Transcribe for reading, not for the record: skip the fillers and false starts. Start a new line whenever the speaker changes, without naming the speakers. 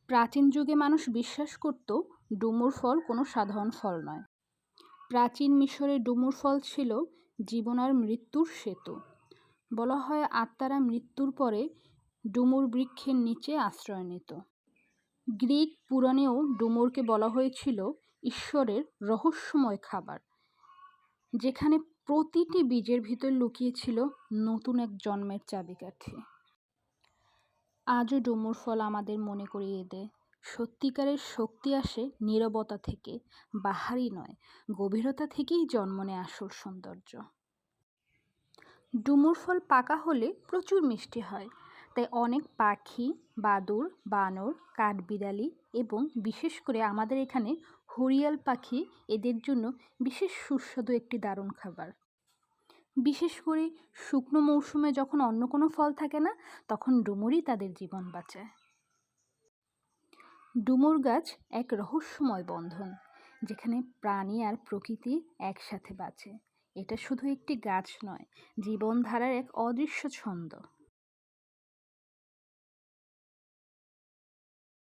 প্রাচীন যুগে মানুষ বিশ্বাস করত ডুমুর ফল কোনো সাধারণ ফল নয়। প্রাচীন মিশরে ডুমুর ফল ছিল জীবন আর মৃত্যুর সেতু। বলা হয় আত্মারা মৃত্যুর পরে ডুমুর বৃক্ষের নিচে আশ্রয় নিত। গ্রিক পুরাণেও ডুমুরকে বলা হয়েছিল ঈশ্বরের রহস্যময় খাবার, যেখানে প্রতিটি বীজের ভিতর লুকিয়ে ছিল নতুন এক জন্মের চাবিকাঠি। আজও ডুমুর ফল আমাদের মনে করিয়ে দেয় সত্যিকারের শক্তি আসে নীরবতা থেকে, বাহারি নয়, গভীরতা থেকেই জন্ম নেয় আসল সৌন্দর্য। ডুমুর ফল পাকা হলে প্রচুর মিষ্টি হয়, তাই অনেক পাখি, বাদুড়, বানর, কাঠবিড়ালি এবং বিশেষ করে আমাদের এখানে হরিয়াল পাখি এদের জন্য বিশেষ সুস্বাদু একটি দারুণ খাবার। বিশেষ করে শুকনো মৌসুমে যখন অন্য কোনো ফল থাকে না, তখন ডুমুরই তাদের জীবন বাঁচায়। ডুমুর গাছ এক রহস্যময় বন্ধন, যেখানে প্রাণী আর প্রকৃতি একসাথে বাঁচে। এটা শুধু একটি গাছ নয়, জীবনধারার এক অদৃশ্য ছন্দ।